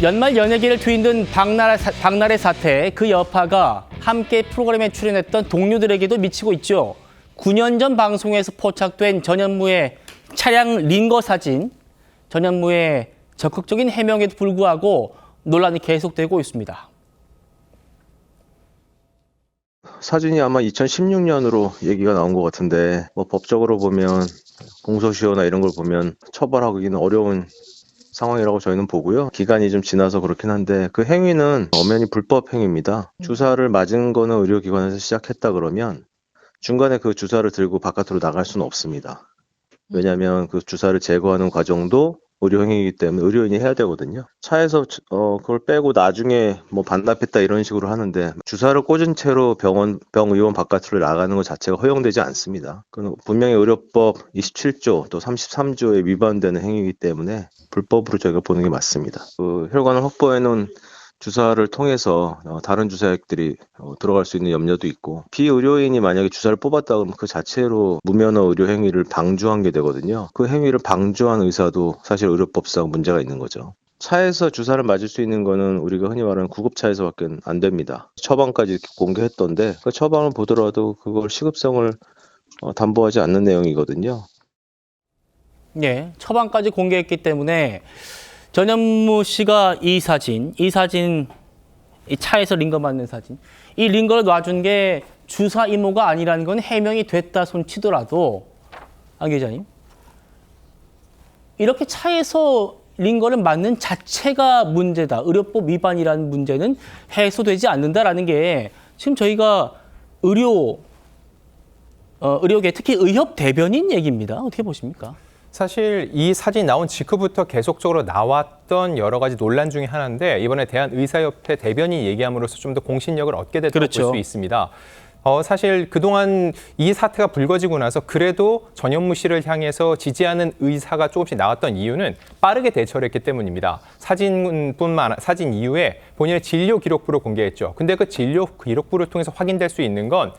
연말 연예계를 뒤흔든 박나래 사태, 그 여파가 함께 프로그램에 출연했던 동료들에게도 미치고 있죠. 9년 전 방송에서 포착된 전현무의 차량 링거 사진, 전현무의 적극적인 해명에도 불구하고 논란이 계속되고 있습니다. 사진이 아마 2016년으로 얘기가 나온 것 같은데 법적으로 보면 공소시효나 이런 걸 보면 처벌하기는 어려운 상황이라고 저희는 보고요. 기간이 좀 지나서 그렇긴 한데 그 행위는 엄연히 불법 행위입니다. 주사를 맞은 거는 의료기관에서 시작했다 그러면 중간에 그 주사를 들고 바깥으로 나갈 수는 없습니다. 왜냐하면 그 주사를 제거하는 과정도 의료행위이기 때문에 의료인이 해야 되거든요. 차에서 그걸 빼고 나중에 반납했다 이런 식으로 하는데 주사를 꽂은 채로 병의원 바깥으로 나가는 것 자체가 허용되지 않습니다. 그건 분명히 의료법 27조 또 33조에 위반되는 행위이기 때문에 불법으로 저희가 보는 게 맞습니다. 그 혈관을 확보해놓은 주사를 통해서 다른 주사액들이 들어갈 수 있는 염려도 있고, 비의료인이 만약에 주사를 뽑았다 그러면 그 자체로 무면허 의료 행위를 방조한 게 되거든요. 그 행위를 방조한 의사도 사실 의료법상 문제가 있는 거죠. 차에서 주사를 맞을 수 있는 거는 우리가 흔히 말하는 구급차에서밖에 안 됩니다. 처방까지 이렇게 공개했던데 그 처방을 보더라도 그걸 시급성을 담보하지 않는 내용이거든요. 예, 처방까지 공개했기 때문에 전현무 씨가 이 사진, 이 차에서 링거 맞는 사진, 이 링거를 놔준 게 주사 임무가 아니라는 건 해명이 됐다 손치더라도, 안 기자님, 이렇게 차에서 링거를 맞는 자체가 문제다, 의료법 위반이라는 문제는 해소되지 않는다라는 게 지금 저희가 의료계, 특히 의협 대변인 얘기입니다. 어떻게 보십니까? 사실 이 사진이 나온 직후부터 계속적으로 나왔던 여러 가지 논란 중에 하나인데 이번에 대한의사협회 대변인이 얘기함으로써 좀 더 공신력을 얻게 됐다고 그렇죠. 볼 수 있습니다. 사실 그동안 이 사태가 불거지고 나서 그래도 전현무 씨를 향해서 지지하는 의사가 조금씩 나왔던 이유는 빠르게 대처를 했기 때문입니다. 사진 이후에 본인의 진료 기록부를 공개했죠. 근데 그 진료 기록부를 통해서 확인될 수 있는 건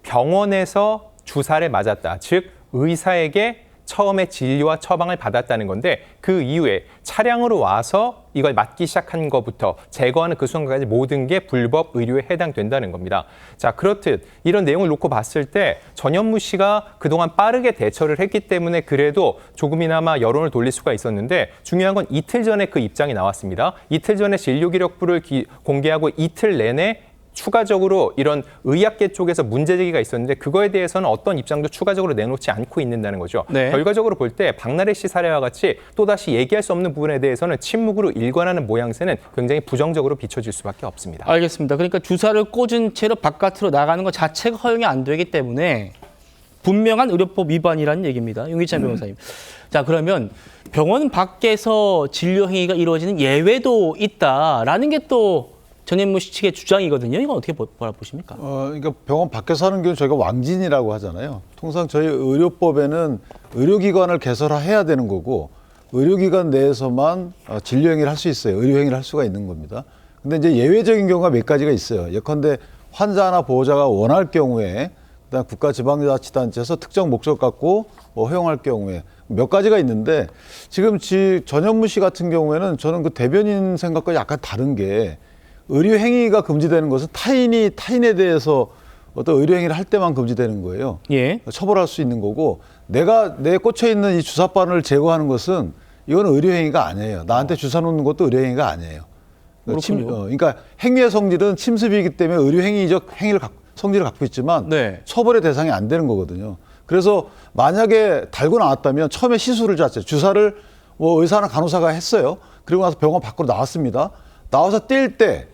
병원에서 주사를 맞았다. 즉 의사에게 처음에 진료와 처방을 받았다는 건데 그 이후에 차량으로 와서 이걸 맞기 시작한 것부터 제거하는 그 순간까지 모든 게 불법 의료에 해당된다는 겁니다. 자, 그렇듯 이런 내용을 놓고 봤을 때 전현무 씨가 그동안 빠르게 대처를 했기 때문에 그래도 조금이나마 여론을 돌릴 수가 있었는데 중요한 건 이틀 전에 그 입장이 나왔습니다. 이틀 전에 진료 기록부를 공개하고 이틀 내내 추가적으로 이런 의학계 쪽에서 문제 제기가 있었는데 그거에 대해서는 어떤 입장도 추가적으로 내놓지 않고 있는다는 거죠. 네. 결과적으로 볼 때 박나래 씨 사례와 같이 또다시 얘기할 수 없는 부분에 대해서는 침묵으로 일관하는 모양새는 굉장히 부정적으로 비춰질 수밖에 없습니다. 알겠습니다. 그러니까 주사를 꽂은 채로 바깥으로 나가는 것 자체가 허용이 안 되기 때문에 분명한 의료법 위반이라는 얘기입니다. 윤기찬 변호사님. 자, 그러면 병원 밖에서 진료 행위가 이루어지는 예외도 있다라는 게 또 전현무 씨 측의 주장이거든요. 이건 어떻게 보십니까? 그러니까 병원 밖에서 하는 경우 저희가 왕진이라고 하잖아요. 통상 저희 의료법에는 의료기관을 개설해야 되는 거고 의료기관 내에서만 진료 행위를 할 수 있어요. 의료 행위를 할 수가 있는 겁니다. 근데 이제 예외적인 경우가 몇 가지가 있어요. 예컨대 환자나 보호자가 원할 경우에 그다음 국가지방자치단체에서 특정 목적 갖고 허용할 경우에 몇 가지가 있는데 지금 전현무 씨 같은 경우에는 저는 그 대변인 생각과 약간 다른 게 의료 행위가 금지되는 것은 타인에 대해서 어떤 의료 행위를 할 때만 금지되는 거예요. 예. 처벌할 수 있는 거고 내에 꽂혀 있는 이 주사바늘 제거하는 것은 이거는 의료 행위가 아니에요. 나한테 주사 놓는 것도 의료 행위가 아니에요. 그러니까 행위의 성질은 침습이기 때문에 의료 행위적 성질을 갖고 있지만 네. 처벌의 대상이 안 되는 거거든요. 그래서 만약에 달고 나왔다면 처음에 시술을 잤어요. 주사를 의사나 간호사가 했어요. 그리고 나서 병원 밖으로 나왔습니다. 나와서 뗄 때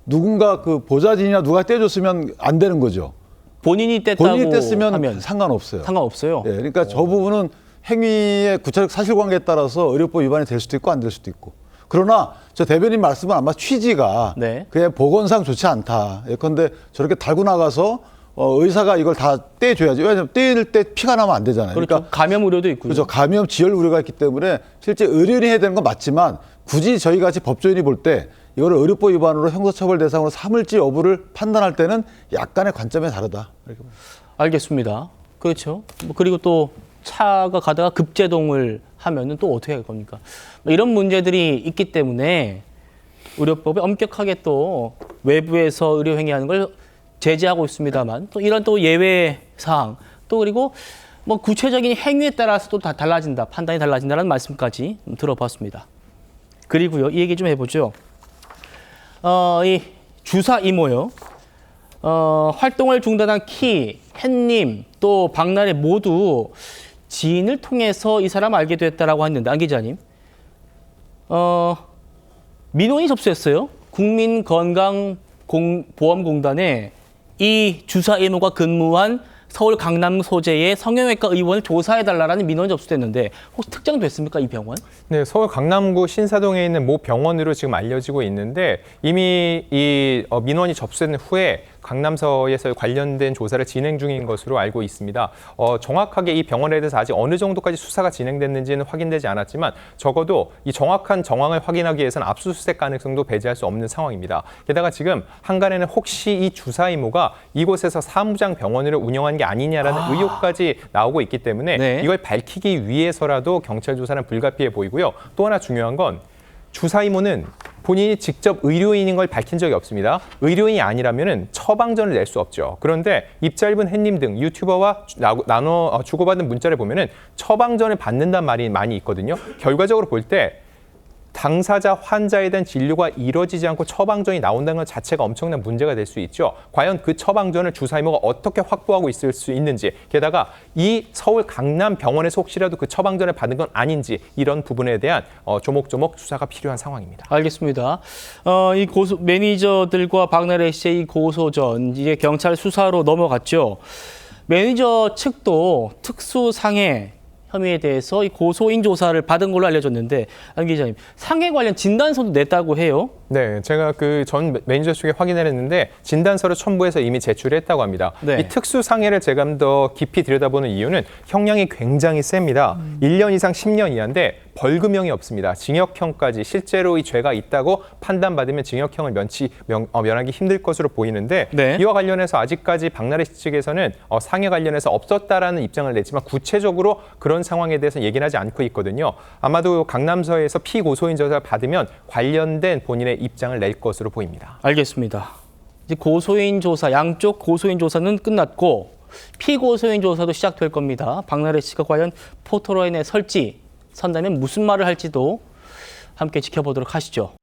누군가 그 보좌진이나 누가 떼줬으면 안 되는 거죠. 본인이 뗐으면 하면 상관없어요. 상관없어요. 예, 그러니까 저 부분은 행위의 구체적 사실관계에 따라서 의료법 위반이 될 수도 있고 안 될 수도 있고. 그러나 저 대변인 말씀은 아마 취지가 네. 그냥 보건상 좋지 않다. 예컨대 저렇게 달고 나가서 의사가 이걸 다 떼줘야지. 왜냐하면 떼일 때 피가 나면 안 되잖아요. 그렇죠. 그러니까 감염 우려도 있고요. 그렇죠. 감염 지열 우려가 있기 때문에 실제 의료인이 해야 되는 건 맞지만 굳이 저희 같이 법조인이 볼 때 이거를 의료법 위반으로 형사처벌 대상으로 삼을지 여부를 판단할 때는 약간의 관점이 다르다. 알겠습니다. 그렇죠. 그리고 또 차가 가다가 급제동을 하면은 또 어떻게 할 겁니까? 이런 문제들이 있기 때문에 의료법에 엄격하게 또 외부에서 의료행위하는 걸 제재하고 있습니다만 또 이런 또 예외 사항 또 그리고 뭐 구체적인 행위에 따라서도 다 달라진다, 판단이 달라진다는 말씀까지 들어봤습니다. 그리고요, 이 얘기 좀 해보죠. 이 주사 이모요. 활동을 중단한 키, 햇님, 또 박나래 모두 지인을 통해서 이 사람 알게 됐다라고 했는데 안 기자님, 민원이 접수했어요. 국민건강보험공단에 이 주사 이모가 근무한 서울 강남 소재의 성형외과 의원을 조사해달라는 민원이 접수됐는데 혹시 특정됐습니까, 이 병원? 네, 서울 강남구 신사동에 있는 모 병원으로 지금 알려지고 있는데 이미 이 민원이 접수된 후에 강남서에서 관련된 조사를 진행 중인 것으로 알고 있습니다. 정확하게 이 병원에 대해서 아직 어느 정도까지 수사가 진행됐는지는 확인되지 않았지만 적어도 이 정확한 정황을 확인하기 위해서는 압수수색 가능성도 배제할 수 없는 상황입니다. 게다가 지금 한간에는 혹시 이 주사 이모가 이곳에서 사무장 병원을 운영한 게 아니냐라는 의혹까지 나오고 있기 때문에 네. 이걸 밝히기 위해서라도 경찰 조사는 불가피해 보이고요. 또 하나 중요한 건 주사 이모는 본인이 직접 의료인인 걸 밝힌 적이 없습니다. 의료인이 아니라면 처방전을 낼 수 없죠. 그런데 입짧은 햇님 등 유튜버와 나눠 주고받은 문자를 보면은 처방전을 받는다는 말이 많이 있거든요. 결과적으로 볼 때 당사자 환자에 대한 진료가 이루어지지 않고 처방전이 나온다는 것 자체가 엄청난 문제가 될 수 있죠. 과연 그 처방전을 주사 이모가 어떻게 확보하고 있을 수 있는지, 게다가 이 서울 강남 병원에서 혹시라도 그 처방전을 받은 건 아닌지 이런 부분에 대한 조목조목 수사가 필요한 상황입니다. 알겠습니다. 이 매니저들과 박나래 씨의 이 고소전 이제 경찰 수사로 넘어갔죠. 매니저 측도 특수상해 혐의에 대해서 이 고소인 조사를 받은 걸로 알려졌는데 안 기자님, 상해 관련 진단서도 냈다고 해요. 네, 제가 그 전 매니저 측에 확인을 했는데 진단서를 첨부해서 이미 제출했다고 합니다. 네. 이 특수상해를 제가 더 깊이 들여다보는 이유는 형량이 굉장히 셉니다. 1년 이상 10년 이하인데 벌금형이 없습니다. 징역형까지 실제로 이 죄가 있다고 판단받으면 징역형을 면하기 힘들 것으로 보이는데 네. 이와 관련해서 아직까지 박나래 씨 측에서는 상해 관련해서 없었다라는 입장을 냈지만 구체적으로 그런 상황에 대해서 얘기는 하지 않고 있거든요. 아마도 강남서에서 피고소인 조사를 받으면 관련된 본인의 입장을 낼 것으로 보입니다. 알겠습니다. 이제 고소인 조사, 양쪽 고소인 조사는 끝났고 피고소인 조사도 시작될 겁니다. 박나래 씨가 과연 포토라인에 선다면 무슨 말을 할지도 함께 지켜보도록 하시죠.